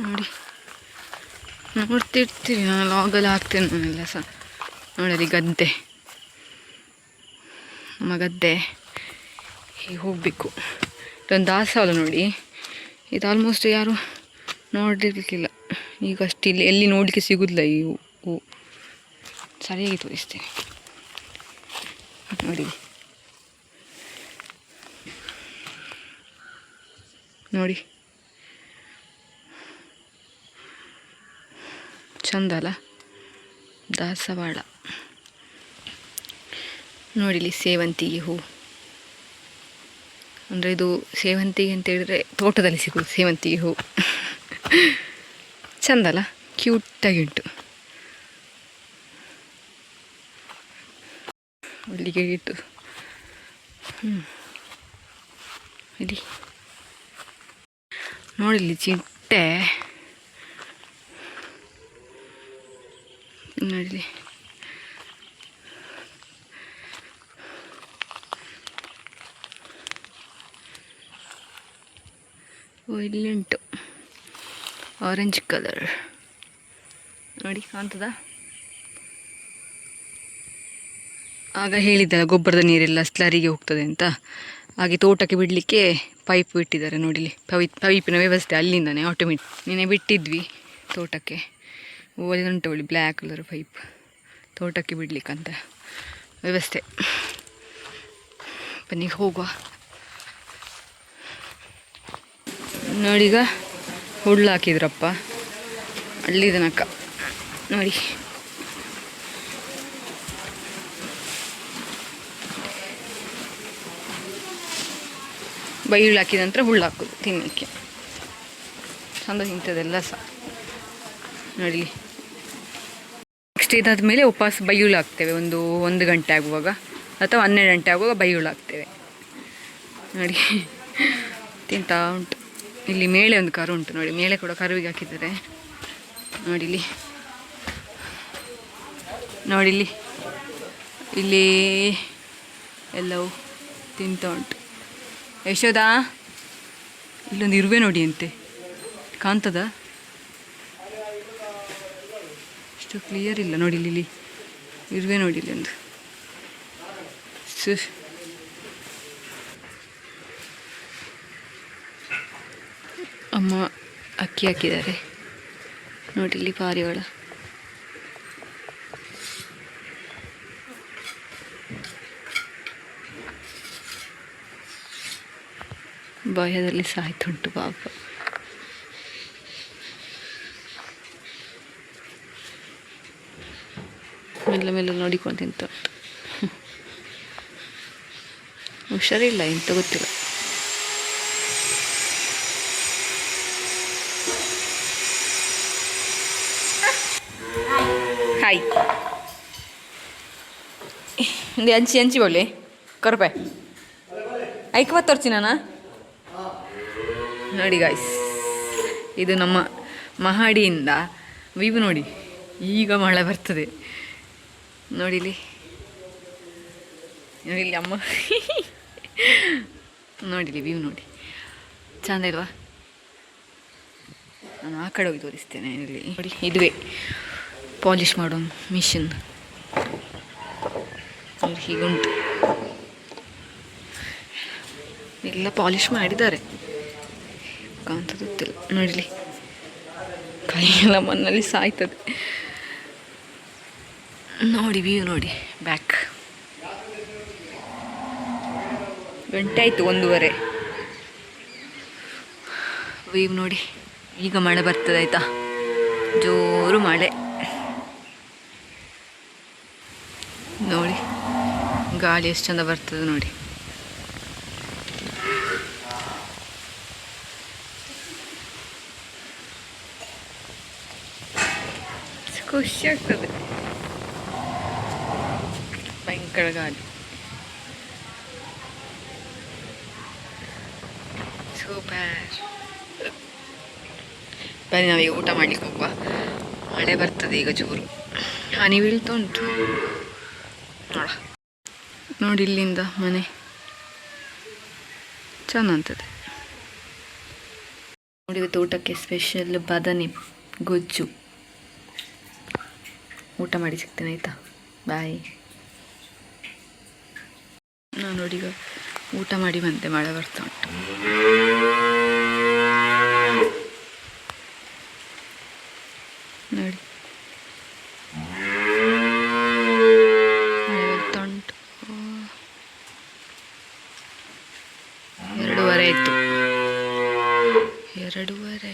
ನೋಡಿ, ನೋಡ್ತಿರ್ತೀವಿ. ನಾನು ಲಾಗಲ್ಲಿ ಹಾಕ್ತೇನೆ ನಾನೆಲ್ಲ ಸಹ. ನೋಡಿ ಗದ್ದೆ, ನಮ್ಮ ಗದ್ದೆ ಹೀಗೆ ಹೋಗಬೇಕು. ಇದೊಂದು ದಾಸವಾಳ ನೋಡಿ, ಇದು ಆಲ್ಮೋಸ್ಟ್ ಯಾರು ನೋಡಿರ್ಲಿಕ್ಕಿಲ್ಲ. ಈಗ ಅಷ್ಟು ಇಲ್ಲಿ ಎಲ್ಲಿ ನೋಡಲಿಕ್ಕೆ ಸಿಗೋದಿಲ್ಲ ಈ ಹೂ. ಸರಿಯಾಗಿ ತೋರಿಸ್ತೇನೆ ನೋಡಿ. ನೋಡಿ ಚಂದ ಅಲ್ಲ ದಾಸವಾಳ. ನೋಡಿಲಿ ಸೇವಂತಿಗೆ ಹೂ. ಅಂದರೆ ಇದು ಸೇವಂತಿಗೆ ಅಂತ ಹೇಳಿದ್ರೆ ತೋಟದಲ್ಲಿ ಸಿಗೋದು ಸೇವಂತಿಗೆ ಹೂ. ಚಂದಲ್ಲ, ಕ್ಯೂಟಾಗಿ ಉಂಟು. ಅಲ್ಲಿಗೆ ಇಟ್ಟು ಇಲ್ಲಿ ನೋಡಿಲಿ ಚಿಟ್ಟೆ ನೋಡಿಲಿ. ಇಲ್ಲಿ ಉಂಟು ಆರೆಂಜ್ ಕಲರ್ ನೋಡಿ, ಕಾಣ್ತದ? ಆಗ ಹೇಳಿದ್ದಲ್ಲ ಗೊಬ್ಬರದ ನೀರೆಲ್ಲ ಸ್ಲರಿಗೆ ಹೋಗ್ತದೆ ಅಂತ, ಹಾಗೆ ತೋಟಕ್ಕೆ ಬಿಡಲಿಕ್ಕೆ ಪೈಪ್ ಬಿಟ್ಟಿದ್ದಾರೆ ನೋಡಿಲಿ. ಪೈಪಿನ ವ್ಯವಸ್ಥೆ ಅಲ್ಲಿಂದನೇ ಆಟೋಮೆಟಿಕ್. ನೀನೇ ಬಿಟ್ಟಿದ್ವಿ ತೋಟಕ್ಕೆ, ಅಲ್ಲಿ ಉಂಟು ಒಳ್ಳೆ ಬ್ಲ್ಯಾಕ್ ಕಲರ್ ಪೈಪ್, ತೋಟಕ್ಕೆ ಬಿಡ್ಲಿಕ್ಕಂತ ವ್ಯವಸ್ಥೆ. ಬನ್ನಿ ಹೋಗುವ. ನೋಡೀಗ ಹುಳ್ಳು ಹಾಕಿದ್ರಪ್ಪ ಅಲ್ಲಿ ತನಕ ನೋಡಿ. ಬೈಯುಳ್ಳು ಹಾಕಿದ ನಂತರ ಹುಳ್ಳು ಹಾಕೋದು ತಿನ್ನಲಿಕ್ಕೆ. ಚಂದ ತಿಂತದೆಲ್ಲ ಸಹ ನೋಡಲಿ. ನೆಕ್ಸ್ಟ್ ಇದಾದ ಮೇಲೆ ಉಪವಾಸ ಬೈಯುಳ್ಳು ಹಾಕ್ತೇವೆ. ಒಂದು ಗಂಟೆ ಆಗುವಾಗ ಅಥವಾ 12 ಗಂಟೆ ಆಗುವಾಗ ಬೈಯುಳ್ಳು ಹಾಕ್ತೇವೆ ನೋಡಿ. ತಿಂತಾ ಉಂಟು. ಇಲ್ಲಿ ಮೇಳೆ ಒಂದು ಕರು ಉಂಟು ನೋಡಿ, ಮೇಳೆ ಕೂಡ ಕರುವಿಗೆ ಹಾಕಿದ್ದಾರೆ ನೋಡಿಲಿ. ನೋಡಿಲಿ ಇಲ್ಲಿ ಎಲ್ಲವೂ ತಿಂತ ಉಂಟು. ಯಶೋದ, ಇಲ್ಲೊಂದು ಇರುವೆ ನೋಡಿ ಅಂತೆ, ಕಾಣ್ತದ? ಅಷ್ಟು ಕ್ಲಿಯರ್ ಇಲ್ಲ ನೋಡಿ. ಇಲ್ಲಿ ಇರುವೆ ನೋಡಿ, ಇಲ್ಲಿ ಒಂದು ಅಮ್ಮ ಅಕ್ಕಿ ಹಾಕಿದ್ದಾರೆ ನೋಡಿ. ಇಲ್ಲಿ ಪಾರಿವಾಳ ಭಯದಲ್ಲಿ ಸಾಯ್ತುಂಟು ಪಾಪ. ಮೆಲ್ಲ ಮೆಲ್ಲ ನೋಡಿಕೊಂಡು ತಿಂತ ಉಂಟು. ಹುಷಾರಿಲ್ಲ ಎಂತ ಗೊತ್ತಿಲ್ಲ. ಹಾಯ್ ಅಂಚಿ ಅಂಚಿ ಬೊಳ್ಳಿ ಕೊರಪೆ ಐಕ್ ತೋರ್ಚಿ ನಾನು ನೋಡಿ ಗಾಯ್ಸ್. ಇದು ನಮ್ಮ ಮಹಡಿಯಿಂದ ವ್ಯೂ ನೋಡಿ. ಈಗ ಮಳೆ ಬರ್ತದೆ ನೋಡಿಲಿ. ನೋಡಿಲಿ ಅಮ್ಮ ನೋಡಿಲಿ ವ್ಯೂ ನೋಡಿ, ಚಂದ ಇಲ್ವಾ? ನಾನು ಆ ಕಡೆ ಹೋಗಿ ತೋರಿಸ್ತೇನೆ. ಇಲ್ಲಿ ನೋಡಿ, ಇದುವೇ ಪಾಲಿಷ್ ಮಾಡೋ ಮಿಷಿನ್ ನೋಡಿ. ಹೀಗುಂಟು, ಎಲ್ಲ ಪಾಲಿಷ್ ಮಾಡಿದ್ದಾರೆ, ಕಾಣ್ತದೆ ಗೊತ್ತಿಲ್ಲ ನೋಡಿಲಿ. ಕೈಯೆಲ್ಲ ಮಣ್ಣಲ್ಲಿ ಸಾಯ್ತದೆ ನೋಡಿ. ವ್ಯೂ ನೋಡಿ, ಬ್ಯಾಕ್. ಗಂಟೆ ಆಯಿತು 1:30. ವ್ಯೂ ನೋಡಿ. ಈಗ ಮಳೆ ಬರ್ತದೆ ಆಯಿತಾ, ಜೋರು ಮಳೆ ನೋಡಿ. ಗಾಳಿ ಎಷ್ಟು ಚಂದ ಬರ್ತದೆ ನೋಡಿ. ಖುಷಿ ಆಗ್ತದೆ. ಭಯಂಕರ ಗಾಳಿ, ಸೂಪರ್. ಬನ್ನಿ ನಾವೀಗ ಊಟ ಮಾಡ್ಲಿಕ್ಕೆ ಹೋಗುವ. ಮಳೆ ಬರ್ತದೆ ಈಗ ಜೋರು, ಹನಿ ಬೀಳ್ತಾ ಉಂಟು ನೋಡ. ನೋಡಿ ಇಲ್ಲಿಂದ ಮನೆ ಚೆನ್ನಾಗ್ತದೆ ನೋಡಿ. ಇವತ್ತು ಊಟಕ್ಕೆ ಸ್ಪೆಷಲ್ ಬದನೆ ಗೊಜ್ಜು. ಊಟ ಮಾಡಿ ಸಿಗ್ತೇನೆ ಆಯಿತಾ, ಬಾಯ್. ನಾನು ನೋಡಿ ಈಗ ಊಟ ಮಾಡಿ ಬಂತೆ, ಮಳೆ ಬರ್ತಾ ಉಂಟು. ನೋಡಿ ಮಳೆ ಬರ್ತಾ ಉಂಟು. 2:30 ಆಯಿತು. 2:30.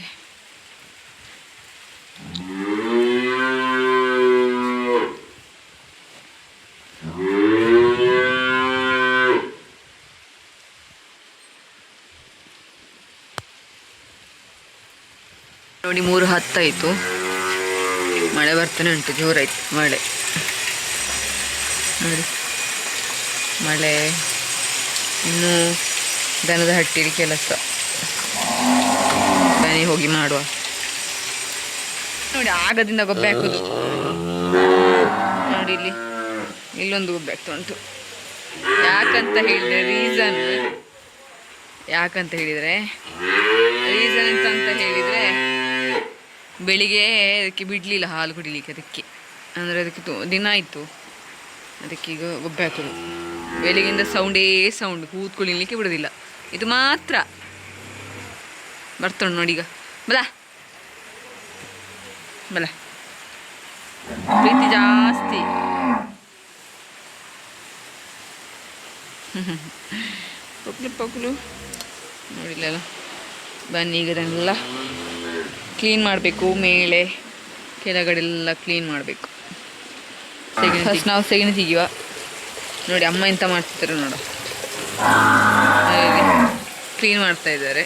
ನೋಡಿ 3:10 ಆಯಿತು. ಮಳೆ ಬರ್ತಾನೆ ಉಂಟು, ಜೋರಾಯ್ತು ಮಳೆ. ನೋಡಿ ಮಳೆ. ಇನ್ನು ದನದ ಹಟ್ಟಿಲಿ ಕೆಲಸ, ಬನ್ನಿ ಹೋಗಿ ಮಾಡುವ. ನೋಡಿ ಆಗದಿಂದ ಗೊಬ್ಬೆ ಹಾಕೋದು. ನೋಡಿ ಇಲ್ಲೊಂದು ಗೊಬ್ಬೆ ಆಗ್ತಾ ಉಂಟು. ಯಾಕಂತ ಹೇಳಿದರೆ ರೀಸನ್ ಎಂತ ಹೇಳಿದರೆ ಬೆಳಿಗ್ಗೆ ಅದಕ್ಕೆ ಬಿಡಲಿಲ್ಲ ಹಾಲು ಕುಡಿಲಿಕ್ಕೆ. ಅದಕ್ಕೆ ಅಂದರೆ ಅದಕ್ಕೆ ದಿನ ಆಯಿತು, ಅದಕ್ಕೆ ಈಗ ಗೊಬ್ಬೆ ಹಾಕೋದು. ಬೆಳಿಗ್ಗೆಯಿಂದ ಸೌಂಡ್ ಕೂತ್ಕೊಳ್ಳಿಕ್ಕೆ ಬಿಡೋದಿಲ್ಲ. ಇದು ಮಾತ್ರ ಬರ್ತುಂಡು ನೋಡಿ. ಈಗ ಬಲ ಪ್ರೀತಿ ಜಾಸ್ತಿ. ಪಕ್ಲು ನೋಡಿಲ್ಲ. ಬನ್ನಿ ಈಗ ಇದನ್ನೆಲ್ಲ ಕ್ಲೀನ್ ಮಾಡಬೇಕು. ಮೇಲೆ ಕೆಳಗಡೆಲ್ಲ ಕ್ಲೀನ್ ಮಾಡಬೇಕು. ಫಸ್ಟ್ ನಾವು ಸೆಗಣಿ ತೆಗಿಯುವ. ನೋಡಿ ಅಮ್ಮ ಎಂತ ಮಾಡ್ತಿದ್ದಾರೆ ನೋಡು, ಕ್ಲೀನ್ ಮಾಡ್ತಾ ಇದ್ದಾರೆ.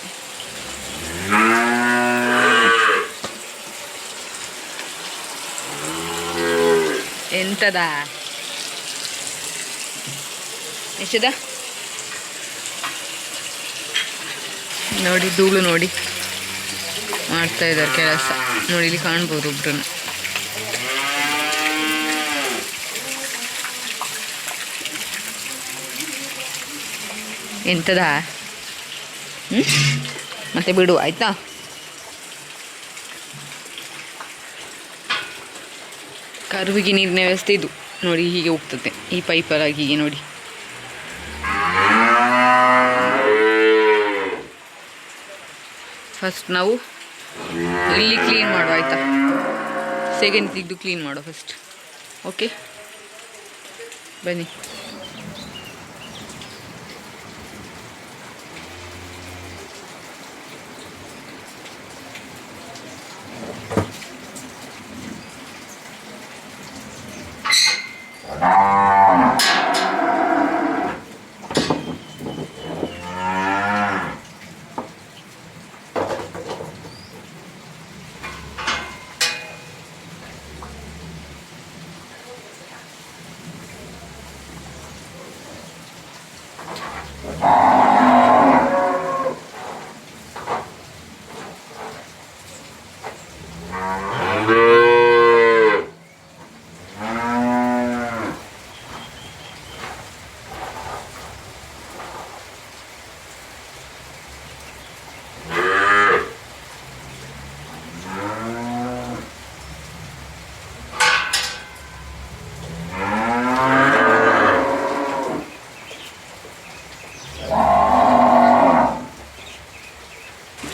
ಎಂತದ ಎಷ್ಟದ ನೋಡಿ, ಧೂಳು ನೋಡಿ ಮಾಡ್ತಾ ಇದ್ದಾರೆ ಕೆಲಸ. ನೋಡಿ ಇಲ್ಲಿ ಕಾಣ್ಬೋದು ಒಬ್ರನ್ನ. ಎಂತದ ಮತ್ತೆ ಬಿಡು ಆಯ್ತಾ. ಕರುವಿಗೆ ನೀರಿನ ವ್ಯವಸ್ಥೆ ಇದು ನೋಡಿ, ಹೀಗೆ ಹೋಗ್ತದೆ ಈ ಪೈಪಲ್ಲಿ. ಹೀಗೆ ನೋಡಿ ಫಸ್ಟ್ ನಾವು ಇಲ್ಲಿ ಕ್ಲೀನ್ ಮಾಡುವ ಆಯಿತಾ. ಸೆಗಣಿ ತೆಗೆದು ಕ್ಲೀನ್ ಮಾಡುವ ಫಸ್ಟ್. ಓಕೆ ಬನ್ನಿ.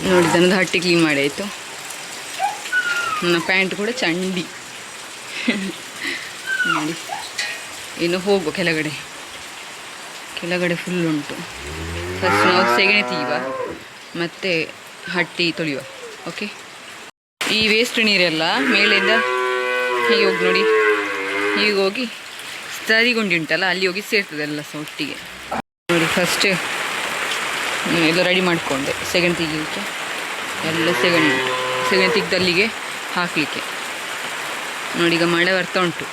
ನೋಡಿ ದನದ ಹಟ್ಟಿ ಕ್ಲೀನ್ ಮಾಡಿ ಆಯಿತು. ನನ್ನ ಪ್ಯಾಂಟ್ ಕೂಡ ಚಂಡಿ ನೋಡಿ. ಇನ್ನು ಹೋಗು ಕೆಳಗಡೆ ಫುಲ್ ಉಂಟು. ಫಸ್ಟ್ ನಾವು ಸೆಗಣಿ ತೆಗೆಯುವ, ಮತ್ತು ಹಟ್ಟಿ ತೊಳೆಯುವ. ಓಕೆ, ಈ ವೇಸ್ಟ್ ನೀರೆಲ್ಲ ಮೇಲಿಂದ ಹೀಗೆ ಹೋಗಿ ನೋಡಿ, ಹೀಗೆ ಹೋಗಿ ಸರಿಗುಂಡಿ ಉಂಟಲ್ಲ ಅಲ್ಲಿ ಹೋಗಿ ಸೇರ್ತದೆ ಎಲ್ಲ ಸಹ ಒಟ್ಟಿಗೆ. ನೋಡಿ ಫಸ್ಟ್ ಎಲ್ಲ ರೆಡಿ ಮಾಡಿಕೊಂಡೆ ಸೆಗಣಿ ತೆಗಿಲಿಕ್ಕೆ. ಎಲ್ಲ ಸೆಗಣಿ ಉಂಟು, ಸೆಗಣಿ ತೆಗೆದು ಅಲ್ಲಿಗೆ ಹಾಕಲಿಕ್ಕೆ. ನೋಡಿ ಈಗ ಮಳೆ ಬರ್ತಾ ಉಂಟು.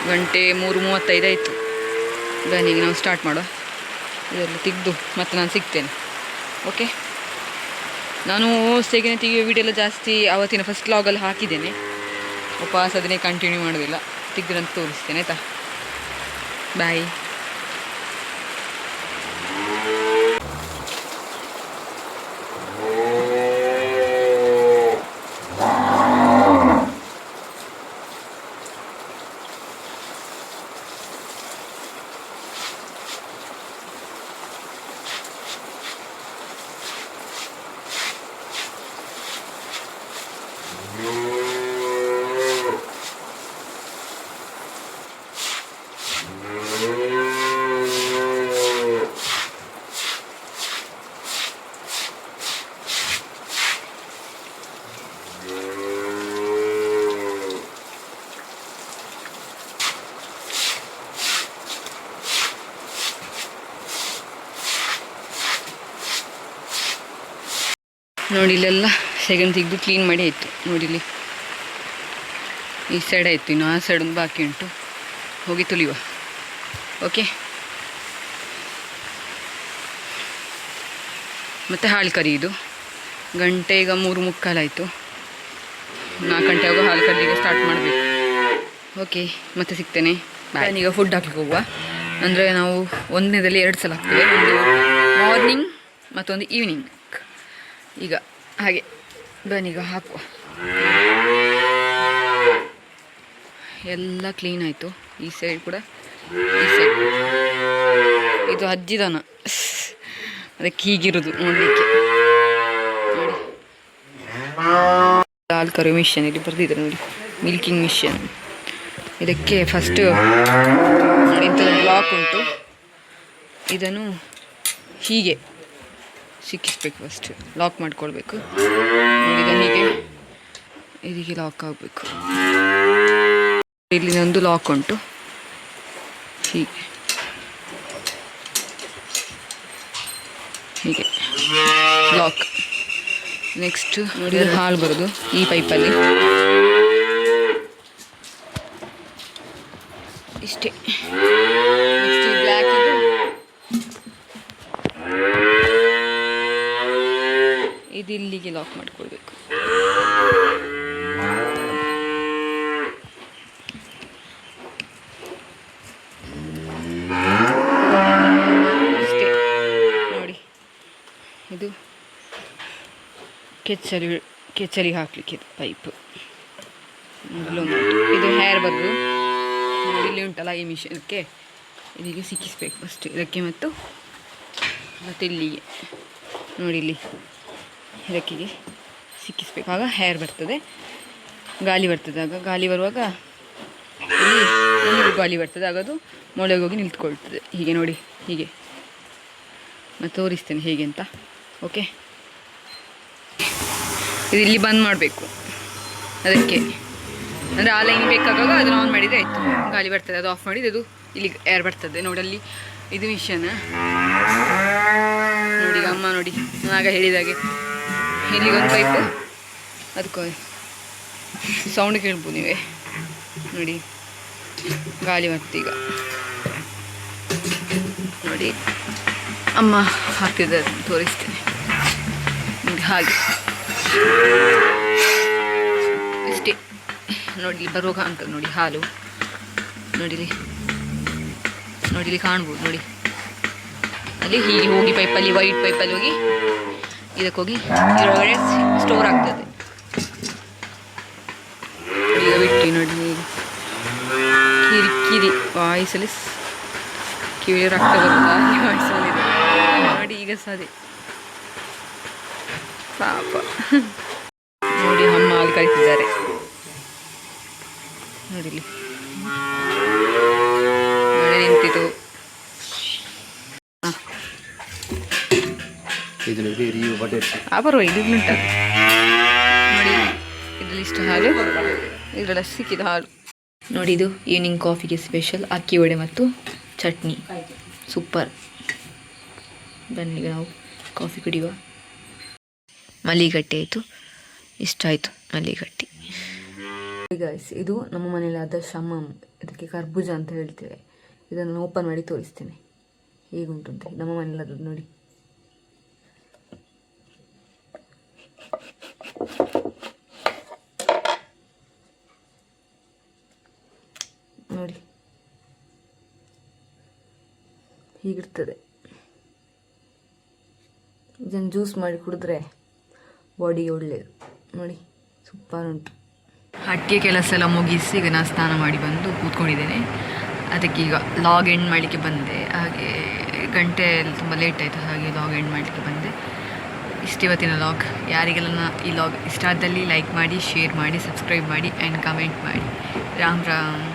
ಗಂಟೆ 3:35 ಆಯಿತು. ಬನ್ನಿ ಈಗ ನಾವು ಸ್ಟಾರ್ಟ್ ಮಾಡುವ. ಇದೆಲ್ಲ ತೆಗೆದು ಮತ್ತೆ ನಾನು ಸಿಗ್ತೇನೆ. ಓಕೆ, ನಾನು ಸೆಗಣಿ ತೆಗೆಯೋ ವಿಡಿಯೋ ಎಲ್ಲ ಜಾಸ್ತಿ ಆವತ್ತಿನ ಫಸ್ಟ್ ಲಾಗಲ್ಲಿ ಹಾಕಿದ್ದೇನೆ. ಉಪವಾಸ ಅದನ್ನೇ ಕಂಟಿನ್ಯೂ ಮಾಡೋದಿಲ್ಲ, ತೆಗೆದ್ರಂತ ತೋರಿಸ್ತೇನೆ ಆಯಿತಾ. ಬಾಯ್. ನೋಡಿ ಇಲ್ಲೆಲ್ಲ ಸೆಗಣಿ ತೆಗೆದು ಕ್ಲೀನ್ ಮಾಡಿ ಆಯಿತು. ನೋಡಿಲಿ ಈ ಸೈಡ್ ಆಯಿತು, ಇನ್ನು ಆ ಸೈಡ್ ಒಂದು ಬಾಕಿ ಉಂಟು, ಹೋಗಿ ತುಳಿಯುವ. ಓಕೆ, ಮತ್ತು ಹಾಲು ಕರಿಯುವುದು. ಗಂಟೆ ಈಗ 3:45 ಆಯಿತು. 4 ಗಂಟೆಯಾಗ ಹಾಲು ಕರೀಲಿಕ್ಕೆ ಸ್ಟಾರ್ಟ್ ಮಾಡಬೇಕು. ಓಕೆ, ಮತ್ತೆ ಸಿಗ್ತೇನೆ. ಈಗ ಫುಡ್ ಹಾಕ್ಲಿಕ್ಕೆ ಹೋಗುವ. ಅಂದರೆ ನಾವು ಒಂದನೇದಲ್ಲಿ 2 ಸಲ ಹಾಕ್ತೇವೆ, ಒಂದು ಮಾರ್ನಿಂಗ್ ಮತ್ತೊಂದು ಈವ್ನಿಂಗ್. ಈಗ ಹಾಗೆ ಬನ್ನೀಗ ಹಾಕುವ. ಎಲ್ಲ ಕ್ಲೀನ್ ಆಯಿತು. ಈ ಸೈಡ್ ಕೂಡ, ಈ ಸೈಡ್. ಇದು ಅಜ್ಜಿದನ, ಅದಕ್ಕೆ ಹೀಗಿರೋದು ನೋಡಲಿಕ್ಕೆ. ನೋಡಿ ಹಾಲು ಕರಿಯೋ ಮಿಷನ್ ಇಲ್ಲಿ ಬರ್ತಿದ್ದಾರೆ ನೋಡಿ, ಮಿಲ್ಕಿಂಗ್ ಮಿಷನ್. ಇದಕ್ಕೆ ಫಸ್ಟು ಇಂಥದ್ದು ಲಾಕ್ ಉಂಟು, ಇದನ್ನು ಹೀಗೆ ಸಿಕ್ಕಿಸ್ಬೇಕು. ಫಸ್ಟ್ ಲಾಕ್ ಮಾಡ್ಕೊಳ್ಬೇಕು. ಇದನ್ನು ಹೀಗೆ ಇದಕ್ಕೆ ಲಾಕ್ ಆಗಬೇಕು. ಇಲ್ಲಿ ಒಂದು ಲಾಕ್ ಉಂಟು, ಹೀಗೆ ಹೀಗೆ ಲಾಕ್. ನೆಕ್ಸ್ಟ್ ನೋಡಿ ಹಾಲು ಬರೋದು ಈ ಪೈಪಲ್ಲಿ, ಇಷ್ಟೇ. ನೆಕ್ಸ್ಟ್ ಬ್ಲ್ಯಾಕ್ ಇದು ಇಲ್ಲಿಗೆ ಲಾಕ್ ಮಾಡ್ಕೊಳ್ಬೇಕು. ನೋಡಿ ಇದು ಕೆಚ್ಚಲಿ ಹಾಕ್ಲಿಕ್ಕೆ ಇದು ಪೈಪು. ಇದು ಹೇರ್ ಬರೋದು ನೋಡಿ, ಇಲ್ಲಿ ಉಂಟಲ್ಲ ಈ ಮಿಷನ್ಗೆ ಇಲ್ಲಿಗೆ ಸಿಕ್ಕಿಸ್ಬೇಕು ಫಸ್ಟ್, ಇದಕ್ಕೆ ಮತ್ತು ಇಲ್ಲಿಗೆ ನೋಡಿ, ಇಲ್ಲಿ ಇದಕ್ಕಿಗೆ ಸಿಕ್ಕಿಸ್ಬೇಕು. ಆಗ ಹೇರ್ ಬರ್ತದೆ, ಗಾಳಿ ಬರ್ತದೆ. ಆಗ ಗಾಳಿ ಬರುವಾಗ ಇಲ್ಲಿ ಗಾಳಿ ಬರ್ತದೆ, ಆಗ ಅದು ಮೊಳೆಗೆ ಹೋಗಿ ನಿಂತ್ಕೊಳ್ತದೆ. ಹೀಗೆ ನೋಡಿ, ಹೀಗೆ ಮತ್ತು ತೋರಿಸ್ತೇನೆ ಹೇಗೆ ಅಂತ. ಓಕೆ, ಇದು ಇಲ್ಲಿ ಬಂದ್ ಮಾಡಬೇಕು. ಅದಕ್ಕೆ ಅಂದರೆ ಆ ಲೈನ್ ಬೇಕಾದಾಗ ಅದನ್ನು ಆನ್ ಮಾಡಿದರೆ ಆಯಿತು, ಗಾಳಿ ಬರ್ತದೆ. ಅದು ಆಫ್ ಮಾಡಿದ್ದು ಅದು ಇಲ್ಲಿ ಏರ್ ಬರ್ತದೆ. ನೋಡಲ್ಲಿ ಇದು ಮಿಷನ್ ನೋಡಿ. ಅಮ್ಮ ನೋಡಿ, ಆಗ ಹೇಳಿದಾಗೆ ಇಲ್ಲಿಗೊಂದು ಪೈಪು, ಅದಕ್ಕೆ ಸೌಂಡ್ ಕೇಳ್ಬೋದು ನೀವೇ ನೋಡಿ, ಗಾಳಿ ಬರ್ತದೆ. ಈಗ ನೋಡಿ ಅಮ್ಮ ಹಾಕಿದ ತೋರಿಸ್ತೇನೆ ಹಾಗೆ. ಇಷ್ಟೇ ನೋಡಿ, ಬರುವಾಗ ಅಂತ ನೋಡಿ ಹಾಲು ನೋಡಿಲಿ, ನೋಡಿಲಿ ಕಾಣ್ಬೋದು ನೋಡಿ. ಅಲ್ಲಿ ಹೀಗೆ ಹೋಗಿ ಪೈಪಲ್ಲಿ, ವೈಟ್ ಪೈಪಲ್ಲಿ ಹೋಗಿ ಇದಕ್ಕೆ ಹೋಗಿ ಇದರೊಳಗಡೆ ಸ್ಟೋರ್ ಆಗ್ತದೆ. ಈಗ ಬಿಟ್ಟು ನೋಡಿ, ಕಿರಿಕಿರಿ ವಾಯ್ಸಲ್ಲಿ ಕಿವಿ ರಕ್ತ ಬರುತ್ತಾ ವಾಯ್ಸಲ್ಲಿ ನೋಡಿ. ಈಗ ಸರಿ ಪಾಪ ನೋಡಿ, ಅಮ್ಮ ಹಾಲು ಕರಿತಿದ್ದಾರೆ ನೋಡಿಲಿ, ಮಳೆ ನಿಂತಿತು. ಪರವಾಗಿಲ್ಲ, ಇದು ಉಂಟ ನೋಡಿ, ಇದರಲ್ಲಿ ಇಷ್ಟು ಹಾಲು, ಇದರಲ್ಲಿ ಸಿಕ್ಕಿದ ಹಾಲು ನೋಡಿ. ಇದು ಈವ್ನಿಂಗ್ ಕಾಫಿಗೆ ಸ್ಪೆಷಲ್ ಅಕ್ಕಿ ವಡೆ ಮತ್ತು ಚಟ್ನಿ, ಸೂಪರ್. ಬನ್ನಿ ಈಗ ನಾವು ಕಾಫಿ ಕುಡಿಯುವ. ಮಲ್ಲಿಗಟ್ಟೆ ಆಯಿತು, ಇಷ್ಟ ಆಯಿತು ಮಲ್ಲಿಗಟ್ಟಿ. ಗೈಸ್, ಇದು ನಮ್ಮ ಮನೇಲಿ ಆದ ಶಮಮ್, ಇದಕ್ಕೆ ಕರ್ಬೂಜ ಅಂತ ಹೇಳ್ತೇವೆ. ಇದನ್ನು ಓಪನ್ ಮಾಡಿ ತೋರಿಸ್ತೇನೆ ಹೇಗುಂಟು ಅಂತ. ನಮ್ಮ ಮನೇಲಿ ಅದು ನೋಡಿ, ನೋಡಿ ಹೀಗಿರ್ತದೆ. ಇದನ್ನು ಜ್ಯೂಸ್ ಮಾಡಿ ಕುಡಿದ್ರೆ ಬಾಡಿಗೆ ಒಳ್ಳೆಯದು ನೋಡಿ, ಸೂಪರ್ ಉಂಟು. ಅಡುಗೆ ಕೆಲಸ ಎಲ್ಲ ಮುಗಿಸಿ ಈಗ ನಾನು ಸ್ನಾನ ಮಾಡಿ ಬಂದು ಕೂತ್ಕೊಂಡಿದ್ದೇನೆ. ಅದಕ್ಕೆ ಈಗ ಲಾಗ್ ಎಂಡ್ ಮಾಡಲಿಕ್ಕೆ ಬಂದೆ. ಹಾಗೆ ಗಂಟೆ ತುಂಬ ಲೇಟ್ ಆಯಿತು, ಹಾಗೆ ಲಾಗ್ ಎಂಡ್ ಮಾಡಲಿಕ್ಕೆ ಬಂದೆ. ಇವತ್ತಿನ ಲಾಗ್. ಯಾರಿಗೆಲ್ಲ ಈ ಲಾಗ್ ಇಷ್ಟ ಆದಲ್ಲಿ ಲೈಕ್ ಮಾಡಿ, ಶೇರ್ ಮಾಡಿ, ಸಬ್ಸ್ಕ್ರೈಬ್ ಮಾಡಿ ಆ್ಯಂಡ್ ಕಮೆಂಟ್ ಮಾಡಿ. ರಾಮ್ ರಾಮ್.